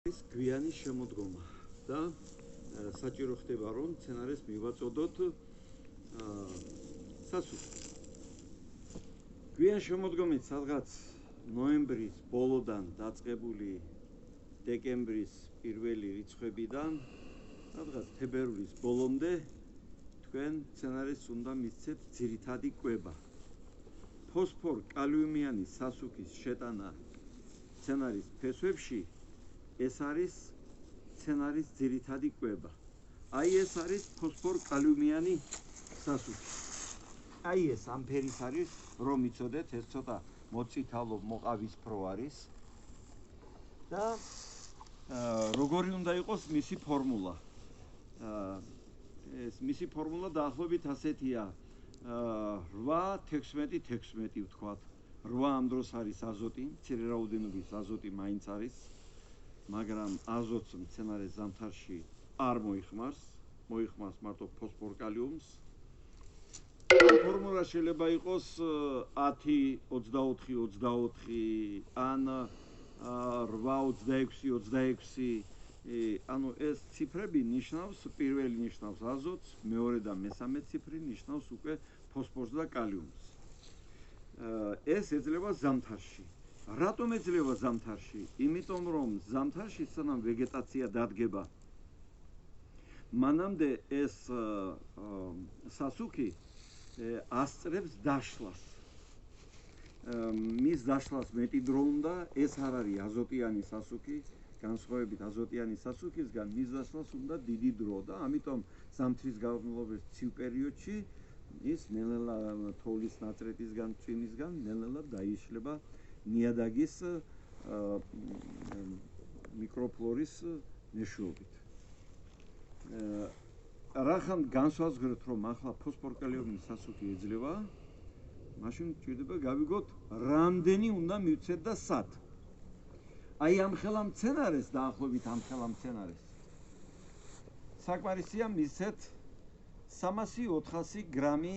ეს გვიანი შემოდგომა და საჭირო ხდება რომ სცენარის მივაწოდოთ სასუქი. გვიან შემოდგომით სადღაც ნოემბრის ბოლოდან დაწყებული დეკემბრის პირველი რიცხვებიდან სადღაც თებერვლის ბოლომდე თქვენ სცენარის უნდა მისცეთ ძირითადი კვება. ფოსფორ-კალიუმიანი სასუქის შეტანა სცენარის ფესვებში ეს არის სცენარის ძირითადი კვება. აი ეს არის ფოსფორ-კალიუმიანი სასუქი. აი ეს ამ ფერის არის, რომ იცოდეთ, ეს ცოტა მოწითალო მოყავისფრო არის. და როგორი უნდა იყოს მისი ფორმულა? ეს მისი ფორმულა დაახლოებით ასეთია. 8-16-16 ვთქვათ. 8 ამ დროს არის აზოტი, მცირე რაოდენობის აზოტი მაინც არის, მაგრამ აზოტს მცენარის ზამთარში არ მოიხმარს, მოიხმარს მარტო ფოსფორ-კალიუმს. ფორმულა შეიძლება იყოს 10-24-24 ან 8-26-26. ანუ ეს ციფრები ნიშნავს, პირველი ნიშნავს აზოტს, მეორე და მესამე ციფრი ნიშნავს უკვე ფოსფორს და კალიუმს. ეს ეძლევა ზამთარში. რატომ ეძლევა ზამთარში? იმიტომ რომ ზამთარში სანამ ვეგეტაცია დადგება, მანამდე ეს სასუქი ასწრებს დაშლას. მის დაშლას მეტი დრო უნდა, ეს არ არის აზოტიანი სასუქი, განსხვავებით აზოტიანი სასუქისგან მის დაშლას უნდა დიდი დრო და ამიტომ ზამთრის განმავლობის ცივ პერიოდში ის ნელ-ნელა თოვლის ნაწრეთისგან, წვიმისგან ნელ-ნელა დაიშლება ნიადაგის მიკროფლორის მეშვეობით. რახან განსაზღვრეთ, რომ ახლა ფოსფორ-კალიუმის სასუქი ეძლევა, მაშინ ჭირდება გავიგოთ, რამდენი უნდა მივცეთ და სად. აი ამ ხელა მცენარეს, დაახლოებით ამ ხელა მცენარეს. საკმარისია მისცეთ 300-400 გრამი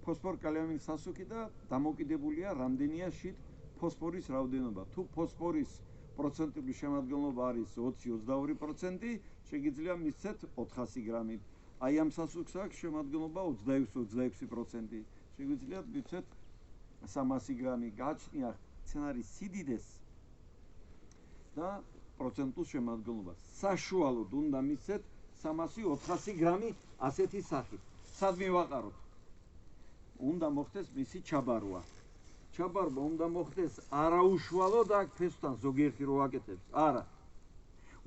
ფოსფორ-კალიუმის სასუქი და დამოკიდებულია რამდენია შიდ ფოსფორის რაოდენობა. თუ ფოსფორის პროცენტული შემადგენლობა არის 20-22%, შეგიძლია მისცეთ 400 გრამი. აი ამ სასუქს აქვს შემადგენლობა 26-26%. შეგვიძლია მივცეთ 300 გრამი. გააჩნია სცენარის სიდიდეს და პროცენტულ შემადგენლობას. საშუალოდ უნდა მისცეთ 300-400 გრამი ასეთი სახით. სად მივაყაროთ? უნდა მოხდეს მისი ჩაბარვა. ჩაბარვა უნდა მოხდეს არაუშუალოდ აქ ფესვთან ზოგიერთი რო აკეთებს. არა.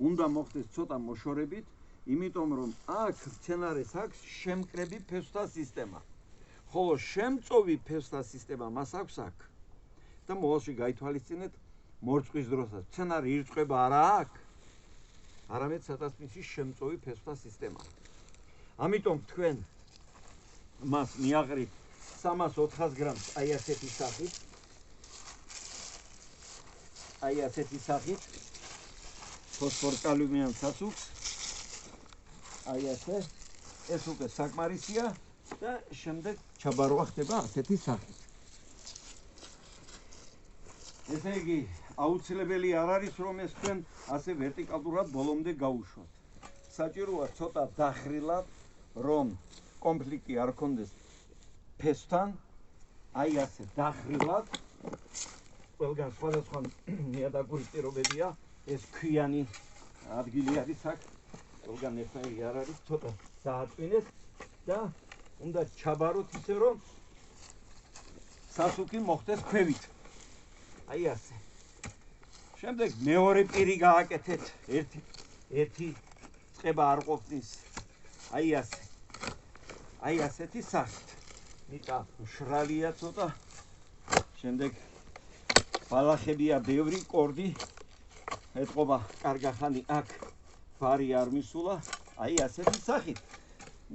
უნდა მოხდეს ცოტა მოშორებით, იმიტომ რომ აქ მცენარეს აქვს შემკრები ფესვთა სისტემა. ხოლო შემწოვი ფესვთა სისტემა მას აქვს აქ. და მოვალში გაითვალისწინეთ მორწყვის დროსაც. მცენარე ირწყვება არა აქ, არამედ სადაც მისი შემწოვი ფესვთა სისტემა. ამიტომ თქვენ მას მიაღრით 300-400 გრამს აი ასეთი სახით. აი ასეთი სახით ფოსფორ-კალიუმიან სასუქს. აი ასე. ეს უკვე საკმარისია და შემდეგ ჩაბარვა ხდება ასეთი სახით. ესე იგი, აუცილებელი არ არის, რომ ეს თქვენ ასე ვერტიკალურად ბოლომდე გაუშვათ. საჭიროა ცოტა დახრილად, რომ კონფლიქტი არ ქონდეს ფესვთან, აი ასე დახრილად. ყველგან სხვადასხვა ნიადაგური პირობებია, ეს ქვიანი ადგილი არის აქ, ყველგან ერთნაირი არ არის, ცოტა დააწვინეთ და უნდა ჩაბაროთ ისე, რომ სასუქი მოხდეს ქვევით. აი ასე. შემდეგ მეორე პირი გააკეთეთ, ერთი წყება არ ყოფნის. აი ასე. აი ასეთი სახით. ნიკა მშრალია ცოტა. შემდეგ ბალახებია ბევრი, კორდი. ეთყობა კარგახანი აქ ბარი არ მისულა. აი ასეთი სახით.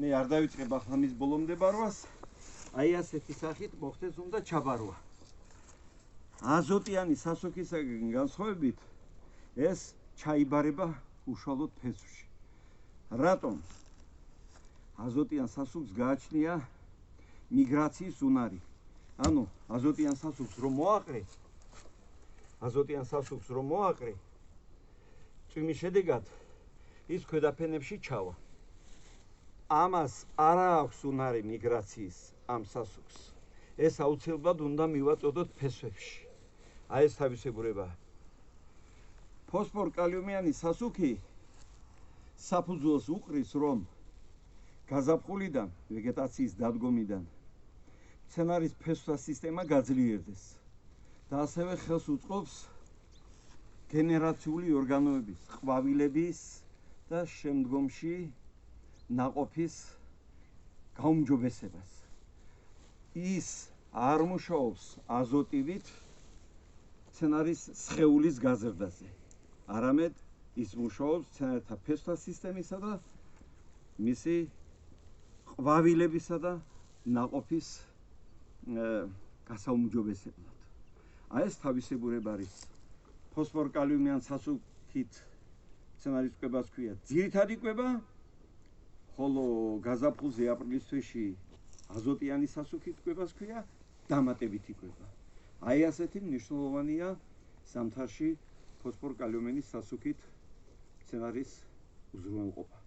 მე არ დავიწყებ ახლა მის ბოლომდე ბარვას. აი ასეთი სახით მოხდეს უნდა ჩაბარვა. აზოტიანი სასუქისაგან განსხვავებით ეს ჩაიბარება უშუალოდ ფესვში. რატომ? აზოტიან სასუქს გააჩნია მიგრაციის უნარი. ანუ აზოტიან სასუქს რომ მოაყრე, წვიმის შედეგად ის ქვედაფენებში ჩავა. ამას არა აქვს უნარი მიგრაციის ამ სასუქს. ეს აუცილებლად უნდა მივაწოდოთ ფესვებში. აი ეს თავისებურებაა. ფოსფორ-კალიუმიანი სასუქი საფუძველს უყრის, რომ გაზაფხულიდან, ვეგეტაციის დადგომიდან მცენარის ფესვთა სისტემა გაძლიერდეს და ასევე ხელს უწყობს გენერაციული ორგანოების, ყვავილების და შემდგომში ნაყოფის გაუმჯობესებას. ის არ მუშაობს აზოტივით მცენარის სხეულის გაზრდაზე, არამედ ის მუშაობს მცენარეთა ფესვთა სისტემისა და მისი ყვავილებისა და ნაყოფის გასაუმჯობესებლად. აი ეს თავისებურება არის. ფოსფორ-კალიუმიან სასუქით მცენარის კვებას ქვია ძირითადი კვება, ხოლო გაზაფხულზე აპრილის თვეში აზოტიანი სასუქით კვებას ქვია დამატებითი კვება. აი ასეთი მნიშვნელოვანია ზამთარში ფოსფორ-კალიუმიანი სასუქით მცენარის უზრუნველყოფა.